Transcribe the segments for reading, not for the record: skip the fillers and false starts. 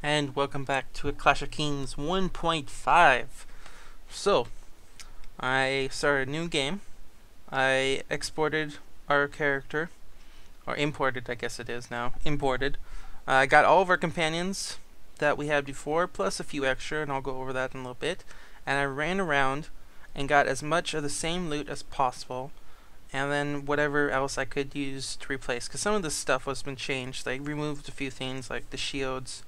And welcome back to a Clash of Kings 1.5. So, I started a new game. I exported our character, or imported, I guess it is now. Imported. I got all of our companions that we had before, plus a few extra, and I'll go over that in a little bit. And I ran around and got as much of the same loot as possible, and then whatever else I could use to replace. Because some of this stuff has been changed. They removed a few things, like the shields.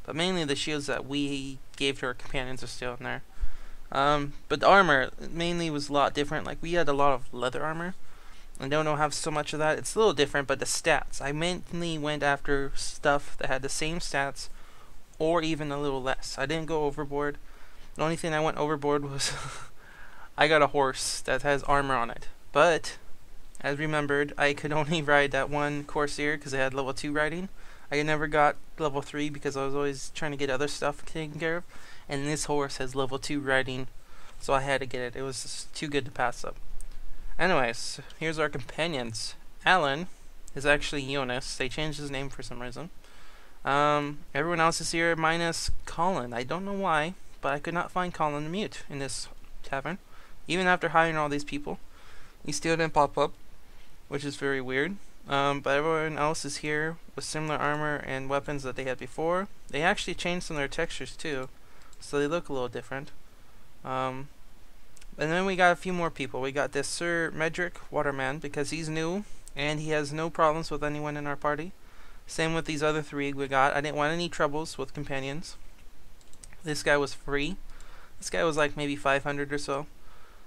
But mainly the shields that we gave to our companions are still in there. But the armor mainly was a lot different. Like, we had a lot of leather armor. I don't have so much of that. It's a little different, but the stats. I mainly went after stuff that had the same stats or even a little less. I didn't go overboard. The only thing I went overboard was I got a horse that has armor on it. But, as remembered, I could only ride that one Corsair because it had level 2 riding. I never got level 3 because I was always trying to get other stuff taken care of. And this horse has level 2 riding, so I had to get it. It was just too good to pass up. Anyways, here's our companions. Alan is actually Jonas. They changed his name for some reason. Everyone else is here minus Colin. I don't know why, but I could not find Colin the Mute in this tavern. Even after hiring all these people, he still didn't pop up, which is very weird. But everyone else is here with similar armor and weapons that they had before. They actually changed some of their textures too, so they look a little different. And then we got a few more people. We got this Sir Medric Waterman, because he's new and he has no problems with anyone in our party. Same with these other three we got. I didn't want any troubles with companions. This guy was free. This guy was like maybe 500 or so.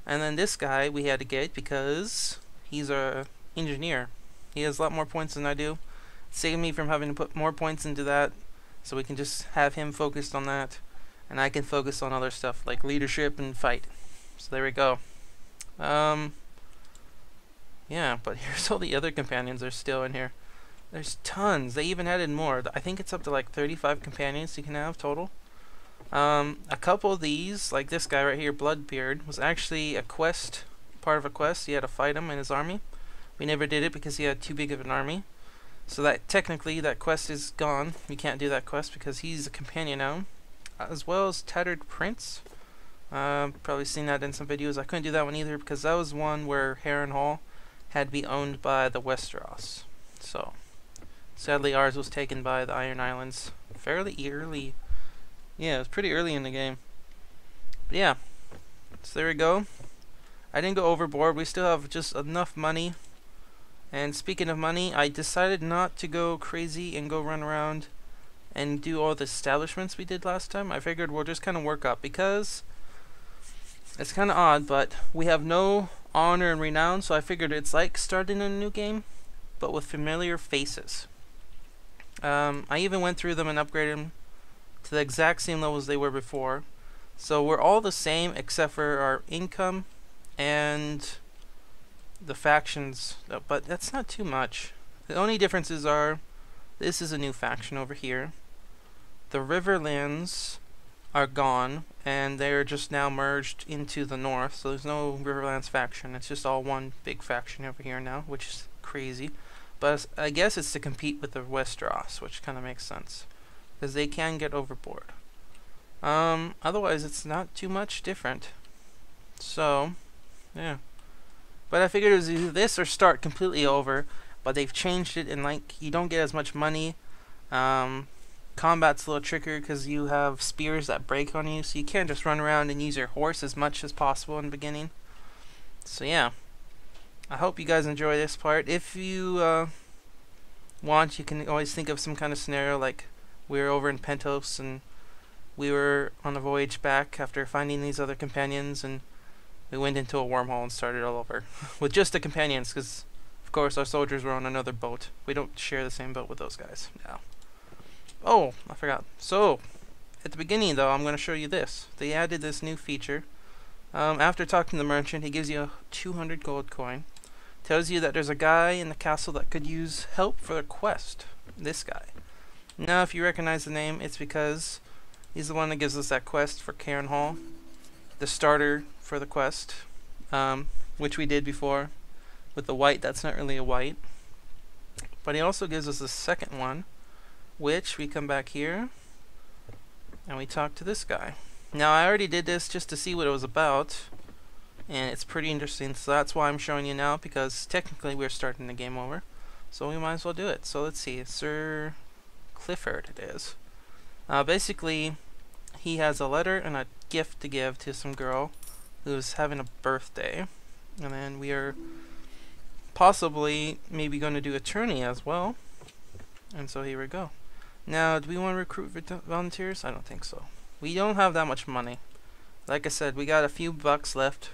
And then this guy we had to get because he's a engineer. He has a lot more points than I do. Saved me from having to put more points into that, so we can just have him focused on that, and I can focus on other stuff like leadership and fight. So there we go. Yeah, but here's all the other companions are still in here. There's tons. They even added more. I think it's up to like 35 companions you can have total. A couple of these, like this guy right here, Bloodbeard, was actually a quest, part of a quest. You had to fight him in his army. We never did it because he had too big of an army. So that technically that quest is gone. We can't do that quest because he's a companion now. As well as Tattered Prince. Probably seen that in some videos. I couldn't do that one either because that was one where Harrenhal had to be owned by the Westeros. So sadly ours was taken by the Iron Islands fairly early. Yeah, it was pretty early in the game. But yeah. So there we go. I didn't go overboard. We still have just enough money. And speaking of money, I decided not to go crazy and go run around and do all the establishments we did last time. I figured we'll just kind of work up because it's kind of odd, but we have no honor and renown, so I figured it's like starting a new game, but with familiar faces. I even went through them and upgraded them to the exact same levels they were before. So we're all the same except for our income and the factions, but that's not too much. The only differences are this is a new faction over here. The Riverlands are gone and they're just now merged into the north, so there's no Riverlands faction. It's just all one big faction over here now, which is crazy. But I guess it's to compete with the Westeros, which kind of makes sense because they can get overboard. Otherwise it's not too much different. So yeah. But I figured it was either this or start completely over. But they've changed it, and like you don't get as much money. Combat's a little trickier because you have spears that break on you, so you can't just run around and use your horse as much as possible in the beginning. So yeah, I hope you guys enjoy this part. If you want, you can always think of some kind of scenario like we were over in Pentos and we were on a voyage back after finding these other companions, and we went into a wormhole and started all over with just the companions, because of course our soldiers were on another boat. We don't share the same boat with those guys. No. Oh, I forgot. So at the beginning though, I'm going to show you this. They added this new feature. After talking to the merchant, he gives you a 200 gold coin. Tells you that there's a guy in the castle that could use help for a quest. This guy. Now if you recognize the name, it's because he's the one that gives us that quest for Harrenhal, the starter for the quest, which we did before with the white. That's not really a white, but he also gives us a second one, which we come back here and we talk to this guy. Now, I already did this just to see what it was about, and it's pretty interesting, so that's why I'm showing you now, because technically we're starting the game over, so we might as well do it. So let's see, Sir Clifford it is. Basically, he has a letter and a gift to give to some girl who's having a birthday, and then we are possibly maybe going to do attorney as well, and so here we go. Now, do we want to recruit volunteers? I don't think so. We don't have that much money. Like I said, we got a few bucks left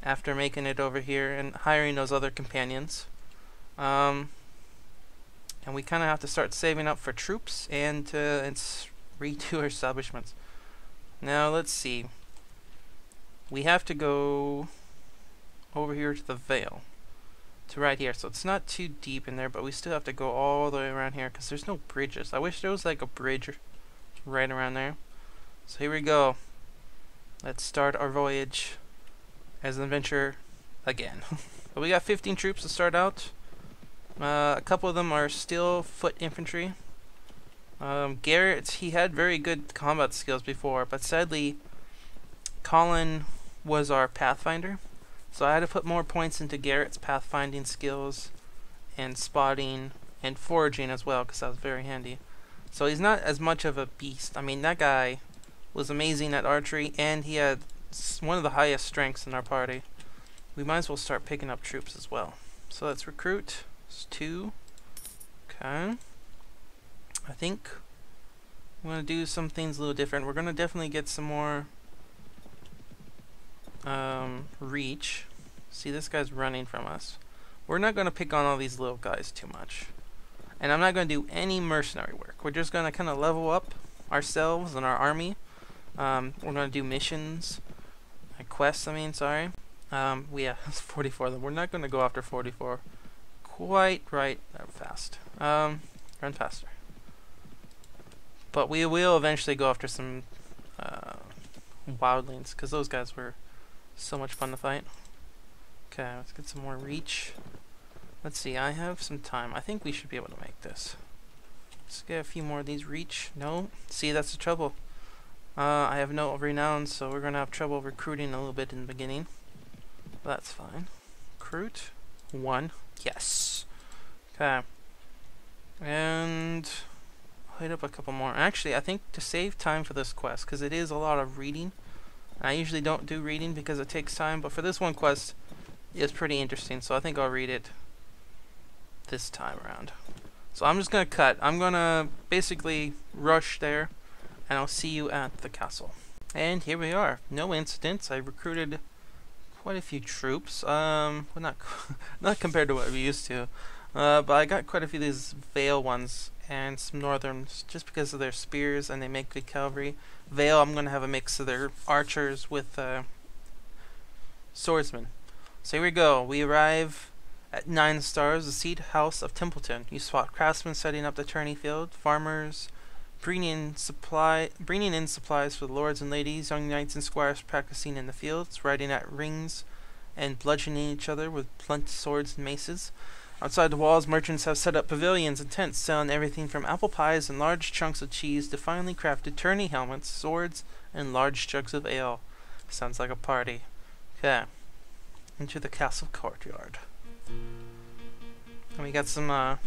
after making it over here and hiring those other companions. And we kind of have to start saving up for troops and redo our establishments. Now, let's see. We have to go over here to the Vale. To right here. So it's not too deep in there, but we still have to go all the way around here because there's no bridges. I wish there was like a bridge right around there. So here we go. Let's start our voyage as an adventurer again. But we got 15 troops to start out. A couple of them are still foot infantry. Garrett, he had very good combat skills before, but sadly Colin was our pathfinder. So I had to put more points into Garrett's pathfinding skills and spotting and foraging as well, because that was very handy. So he's not as much of a beast. I mean, that guy was amazing at archery, and he had one of the highest strengths in our party. We might as well start picking up troops as well. So let's recruit. It's 2. Okay. I think I'm going to do some things a little different. We're going to definitely get some more reach. See, this guy's running from us. We're not going to pick on all these little guys too much. And I'm not going to do any mercenary work. We're just going to kind of level up ourselves and our army. We're going to do missions. Quests, I mean, sorry. Yeah, it's 44 of them. We're not going to go after 44 quite right that fast. Run faster. But we will eventually go after some wildlings, because those guys were so much fun to fight. Okay, let's get some more reach. Let's see, I have some time. I think we should be able to make this. Let's get a few more of these reach. No? See, that's the trouble. I have no renown, so we're going to have trouble recruiting a little bit in the beginning. That's fine. Recruit. 1. Yes. Okay. And I'll hit up a couple more. Actually, I think to save time for this quest, because it is a lot of reading. I usually don't do reading because it takes time, but for this one quest, it's pretty interesting, so I think I'll read it this time around. So I'm just going to cut. I'm going to basically rush there, and I'll see you at the castle. And here we are. No incidents. I recruited quite a few troops. Well, not compared to what we used to, but I got quite a few of these Vale ones and some Northerns just because of their spears, and they make good cavalry. Vale, I'm going to have a mix of their archers with swordsmen. So here we go. We arrive at 9 stars, the seat house of Templeton. You spot craftsmen setting up the tourney field, farmers bringing in supplies for the lords and ladies, young knights and squires practicing in the fields, riding at rings and bludgeoning each other with blunt swords and maces. Outside the walls, merchants have set up pavilions and tents selling everything from apple pies and large chunks of cheese to finely crafted tourney helmets, swords, and large jugs of ale. Sounds like a party. Okay. Into the castle courtyard. And we got some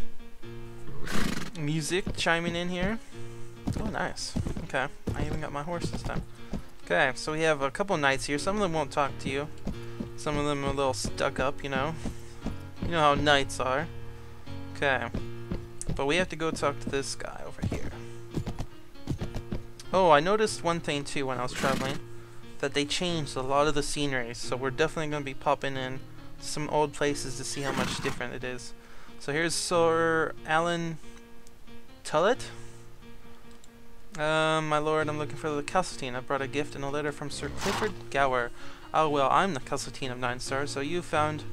music chiming in here. Oh, nice. Okay. I even got my horse this time. Okay, so we have a couple knights here. Some of them won't talk to you. Some of them are a little stuck up, you know. You know how knights are. Okay. But we have to go talk to this guy over here. Oh, I noticed one thing too when I was traveling. That they changed a lot of the sceneries. So we're definitely going to be popping in some old places to see how much different it is. So here's Sir Alan Tullett. My lord, I'm looking for the Castleton. I brought a gift and a letter from Sir Clifford Gower. Oh, well, I'm the Castleton of 9 stars, so you found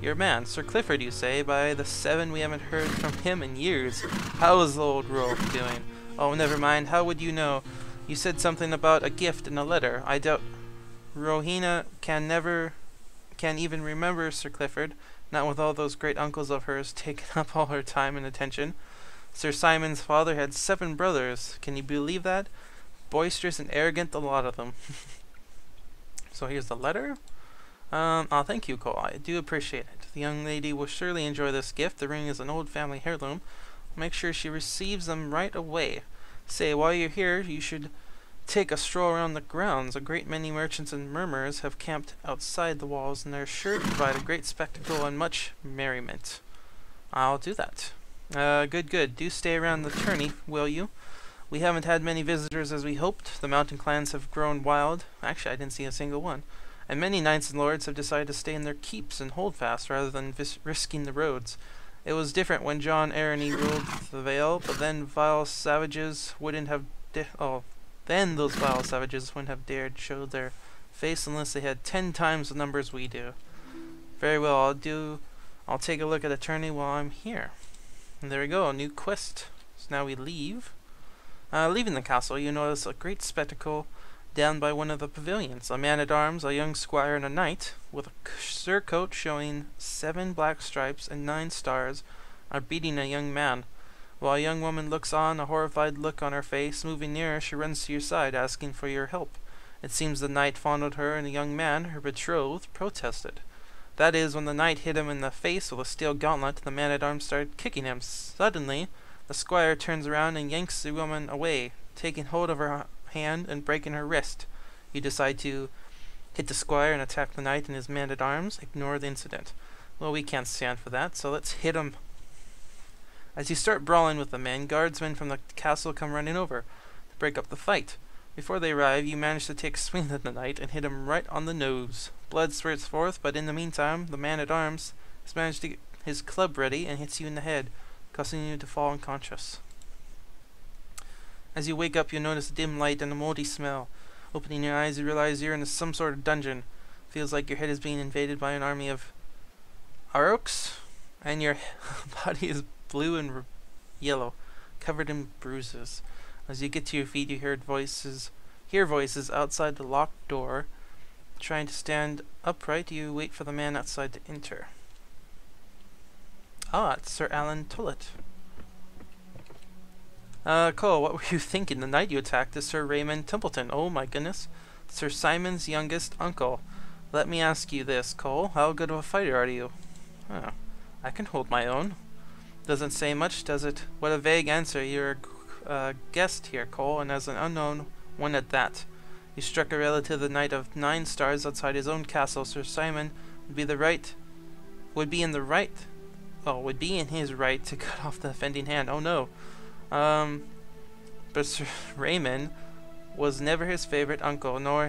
your man. Sir Clifford, you say? By the 7, we haven't heard from him in years. How is the old Rolf doing? Oh, never mind. How would you know? You said something about a gift and a letter. I doubt Rohina can even remember Sir Clifford, not with all those great uncles of hers taking up all her time and attention. Sir Simon's father had 7 brothers. Can you believe that? boisterous and arrogant, a lot of them. So here's the letter. Oh, thank you, Cole. I do appreciate it. The young lady will surely enjoy this gift. The ring is an old family heirloom. Make sure she receives them right away. Say, while you're here, you should take a stroll around the grounds. A great many merchants and murmurers have camped outside the walls, and they're sure to provide a great spectacle and much merriment. I'll do that. Good. Do stay around the tourney, will you? We haven't had many visitors as we hoped. The mountain clans have grown wild. Actually, I didn't see a single one. And many knights and lords have decided to stay in their keeps and hold fast rather than risking the roads. It was different when John Arany ruled the Vale, but then vile savages wouldn't have those vile savages wouldn't have dared show their face unless they had 10 times the numbers we do. Very well, I'll take a look at a tourney while I'm here. And there we go, a new quest. So now we leave. Leaving the castle, you notice a great spectacle down by one of the pavilions. A man-at-arms, a young squire, and a knight, with a surcoat showing 7 black stripes and 9 stars, are beating a young man. While a young woman looks on, a horrified look on her face. Moving nearer, she runs to your side, asking for your help. It seems the knight fondled her, and the young man, her betrothed, protested. That is, when the knight hit him in the face with a steel gauntlet, the man-at-arms started kicking him. Suddenly, the squire turns around and yanks the woman away, taking hold of her hand and breaking her wrist. You decide to hit the squire and attack the knight and his man-at-arms. Ignore the incident. Well, we can't stand for that, so let's hit him. As you start brawling with the men, guardsmen from the castle come running over to break up the fight. Before they arrive, you manage to take a swing at the knight and hit him right on the nose. Blood spurts forth, but in the meantime, the man-at-arms has managed to get his club ready and hits you in the head, causing you to fall unconscious. As you wake up, you notice a dim light and a moldy smell. Opening your eyes, you realize you're in some sort of dungeon. Feels like your head is being invaded by an army of Aurochs, and your body is blue and yellow, covered in bruises. As you get to your feet, you hear voices outside the locked door. Trying to stand upright, you wait for the man outside to enter. Ah, it's Sir Alan Tullet. Cole, what were you thinking? The knight you attacked is Sir Raymond Templeton. Oh my goodness. Sir Simon's youngest uncle. Let me ask you this, Cole. How good of a fighter are you? Oh, I can hold my own. Doesn't say much, does it? What a vague answer. You're a guest here, Cole, and as an unknown one at that. You struck a relative, the knight of 9 stars, outside his own castle. Sir Simon would be in his right to cut off the offending hand. Oh no. But Sir Raymond was never his favorite uncle, nor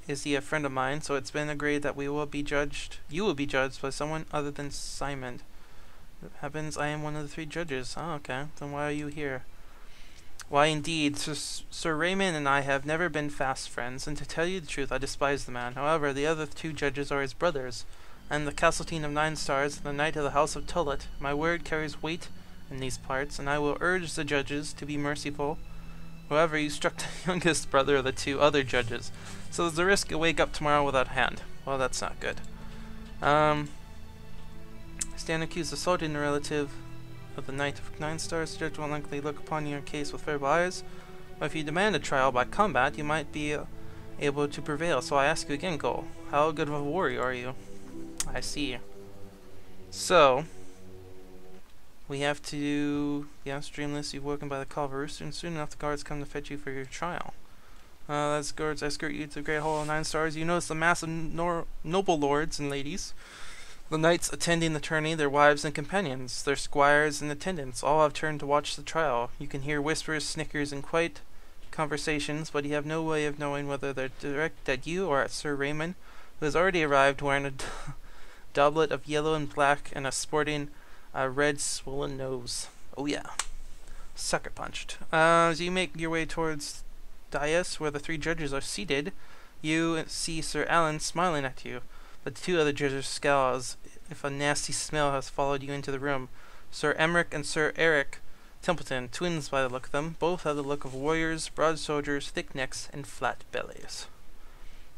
is he a friend of mine, so it's been agreed that you will be judged by someone other than Simon. It happens I am one of the 3 judges. Oh, okay. Then why are you here? Why, indeed, Sir Raymond and I have never been fast friends, and to tell you the truth, I despise the man. However, the other 2 judges are his brothers. I am the Castleton of 9 stars, the knight of the House of Tullet. My word carries weight in these parts, and I will urge the judges to be merciful. However, you struck the youngest brother of the 2 other judges, so there's a risk you'll wake up tomorrow without a hand. Well, that's not good. Stand accused of assaulting a relative of the knight of 9 stars. The judge will likely look upon your case with favorable eyes, but if you demand a trial by combat, you might be able to prevail. So I ask you again, Cole, how good of a warrior are you? I see. So we have to stream this. You've woken by the call of a rooster, and soon enough the guards come to fetch you for your trial. As guards escort you to the Great Hall of 9 stars, you notice a mass of noble lords and ladies. The knights attending the tourney, their wives and companions, their squires and attendants, all have turned to watch the trial. You can hear whispers, snickers, and quiet conversations, but you have no way of knowing whether they're directed at you or at Sir Raymond, who has already arrived wearing a doublet of yellow and black and sporting a red swollen nose. Oh yeah. Sucker punched. As you make your way towards dais where the 3 judges are seated, you see Sir Alan smiling at you. But the 2 other judges scowl as if a nasty smell has followed you into the room. Sir Emmerich and Sir Eric Templeton, twins by the look of them, both have the look of warriors, broad soldiers, thick necks, and flat bellies.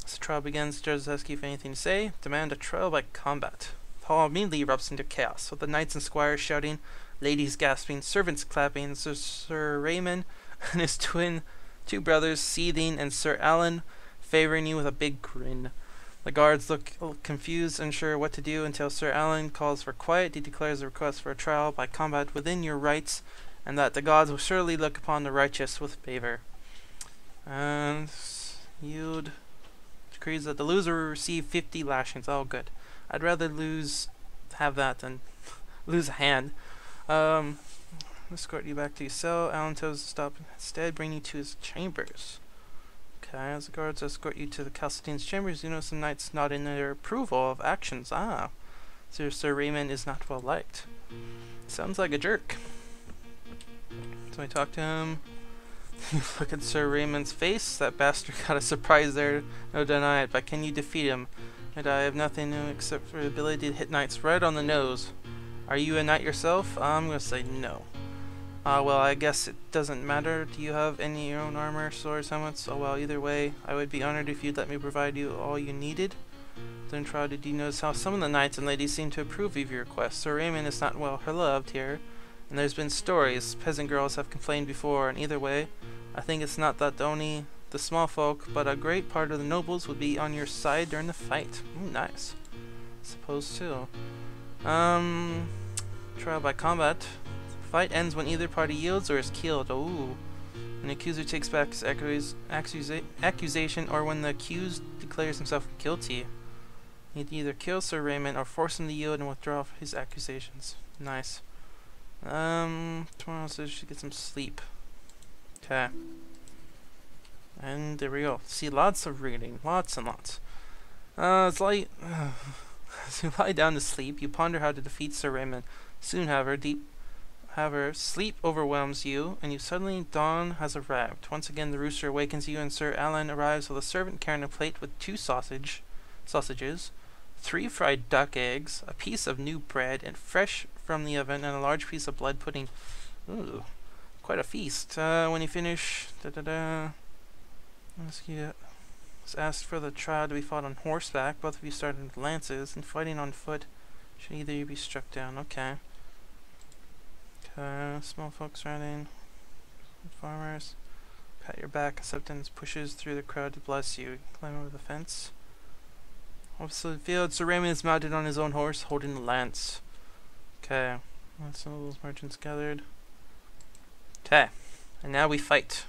As the trial begins, the judges ask you if anything to say. Demand a trial by combat. The hall immediately erupts into chaos, with the knights and squires shouting, ladies gasping, servants clapping. Sir Raymond and his twin Two brothers, Seething and Sir Alan, favoring you with a big grin. The guards look confused, unsure what to do until Sir Alan calls for quiet. He declares a request for a trial by combat within your rights, and that the gods will surely look upon the righteous with favor. And yield decrees that the loser will receive 50 lashings. Oh, good. I'd rather have that than lose a hand. Escort you back to your cell. Alan tells you to stop instead, bring you to his chambers. Okay, as the guards escort you to the Chalcedean's chambers, you notice some knights not in their approval of actions. Ah, so Sir Raymond is not well liked. Sounds like a jerk. So I talk to him. You look at Sir Raymond's face. That bastard got a surprise there, no deny it. But can you defeat him? And I have nothing new except for the ability to hit knights right on the nose. Are you a knight yourself? I'm gonna say no. Well, I guess it doesn't matter. Do you have any of your own armor, swords, helmets? Oh well, either way, I would be honored if you'd let me provide you all you needed. Then try to notice how some of the knights and ladies seem to approve of your request. Sir Raymond is not well loved here, and there's been stories. Peasant girls have complained before, and either way, I think it's not that only the small folk, but a great part of the nobles would be on your side during the fight. Ooh, nice. Suppose too. Trial by combat. Fight ends when either party yields or is killed. Ooh. When the accuser takes back his accusation, or when the accused declares himself guilty. You'd either kill Sir Raymond or force him to yield and withdraw his accusations. Nice. Tomorrow says you should get some sleep. Okay. And there we go. See, lots of reading. Lots and lots. It's like... As you lie down to sleep, you ponder how to defeat Sir Raymond. Soon, however, sleep overwhelms you, and suddenly dawn has arrived. Once again, the rooster awakens you, and Sir Alan arrives with a servant carrying a plate with 2 sausages, 3 fried duck eggs, a piece of new bread, and fresh from the oven, and a large piece of blood pudding. Ooh, quite a feast. When you finish, was asked for the trial to be fought on horseback. Both of you started with lances, and fighting on foot should either you be struck down. Okay. Small folks running. Farmers. Pat your back. Acceptance pushes through the crowd to bless you. Climb over the fence. Opposite the field, Sir Raymond is mounted on his own horse, holding the lance. Okay. Some of those merchants gathered. Okay. And now we fight.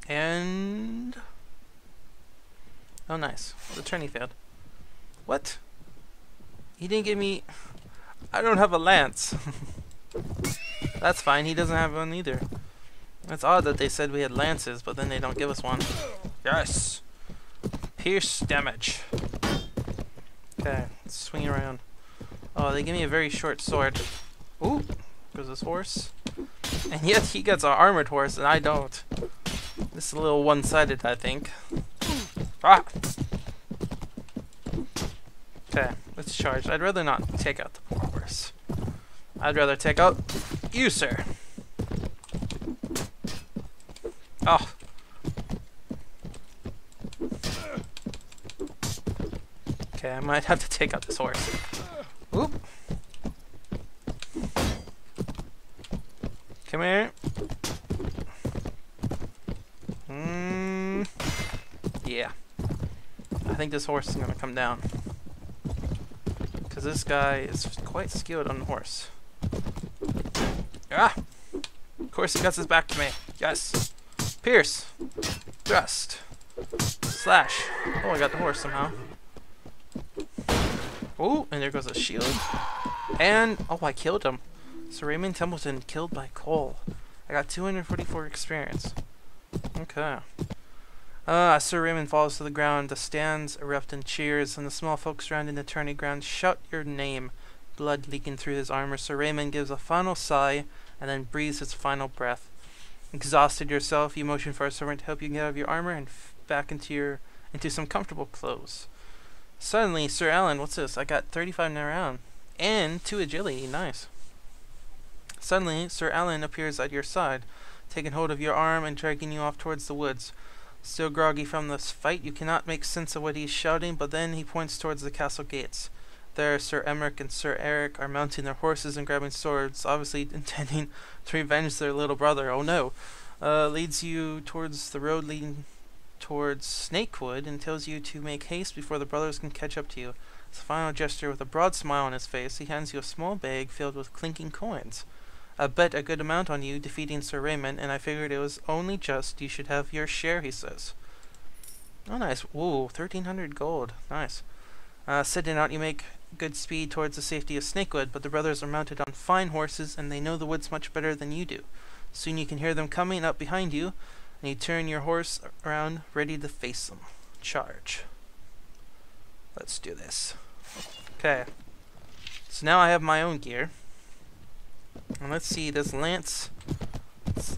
And... oh, nice. The tourney failed. What? He didn't give me... I don't have a lance. That's fine. He doesn't have one either. It's odd that they said we had lances, but then they don't give us one. Yes! Pierce damage. Okay, let's swing it around. Oh, they give me a very short sword. Ooh! Goes this horse. And yet he gets an armored horse, and I don't. This is a little one-sided, I think. Ah! Okay, let's charge. I'd rather not take out the poor horse. I'd rather take out you, sir. Oh. Okay, I might have to take out this horse. Oop. Come here. Yeah. I think this horse is gonna come down. Because this guy is quite skilled on the horse. Ah! Of course he cuts his back to me. Yes. Pierce. Thrust. Slash. Oh, I got the horse somehow. Oh, and there goes a shield. And, oh, I killed him. Sir Raymond Templeton killed by Cole. I got 244 experience. Okay. Sir Raymond falls to the ground. The stands erupt in cheers, and the small folks surrounding the tourney ground shout your name. Blood leaking through his armor, Sir Raymond gives a final sigh, and then breathes his final breath. Exhausted yourself, you motion for a servant to help you get out of your armor and back into some comfortable clothes. Suddenly, Sir Alan, what's this? I got 35 in a round. And 2 agility, nice. Suddenly, Sir Alan appears at your side, taking hold of your arm and dragging you off towards the woods. Still groggy from this fight, you cannot make sense of what he's shouting, but then he points towards the castle gates. there, Sir Emmerich and Sir Eric are mounting their horses and grabbing swords, obviously intending to revenge their little brother. Oh no. Leads you towards the road leading towards Snakewood and tells you to make haste before the brothers can catch up to you. As a final gesture, with a broad smile on his face, he hands you a small bag filled with clinking coins. I bet a good amount on you defeating Sir Raymond, and I figured it was only just you should have your share, he says. Oh, nice. Ooh, 1,300 gold. Nice. Setting out, you make good speed towards the safety of Snakewood, but the brothers are mounted on fine horses, and they know the woods much better than you do. Soon you can hear them coming up behind you, and you turn your horse around, ready to face them. Charge. Let's do this. Okay. So now I have my own gear. And let's see, this lance,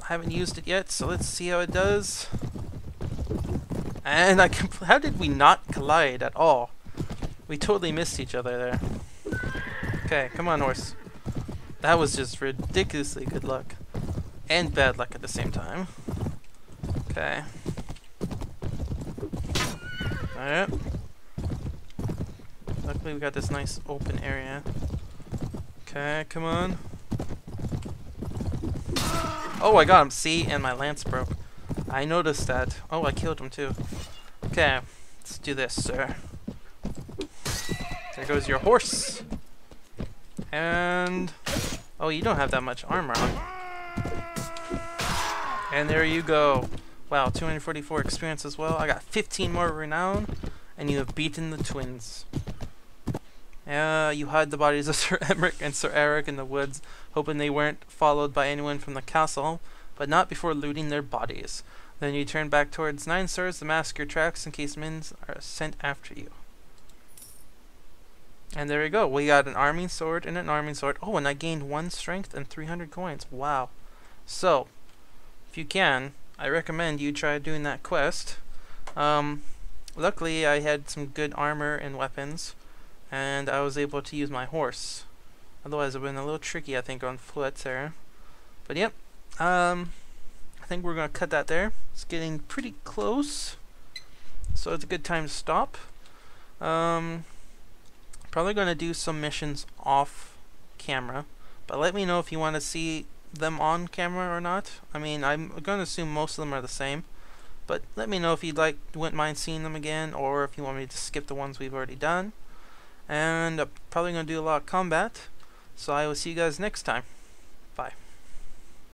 I haven't used it yet, so let's see how it does. And how did we not collide at all? We totally missed each other there. Okay, come on, horse. That was just ridiculously good luck. And bad luck at the same time. Okay. Alright. Luckily we got this nice open area. Okay, come on. Oh, I got him. See? And my lance broke. I noticed that. Oh, I killed him too. Okay, let's do this, sir. There goes your horse. And... oh, you don't have that much armor on. And there you go. Wow, 244 experience as well. I got 15 more renown. And you have beaten the twins. You hide the bodies of Sir Emmerich and Sir Eric in the woods, hoping they weren't followed by anyone from the castle, but not before looting their bodies. Then you turn back towards Nine Stars to mask your tracks in case men are sent after you. And there we go. We got an arming sword and an arming sword. Oh, and I gained 1 strength and 300 coins. Wow. So, if you can, I recommend you try doing that quest. Luckily, I had some good armor and weapons, and I was able to use my horse. Otherwise, it would have been a little tricky, I think, on foot there. But yep, I think we're going to cut that there. It's getting pretty close, so it's a good time to stop. Probably going to do some missions off camera, but let me know if you want to see them on camera or not. I mean, I'm going to assume most of them are the same, but let me know if you'd wouldn't mind seeing them again, or if you want me to skip the ones we've already done. And I'm probably going to do a lot of combat, so I will see you guys next time. Bye.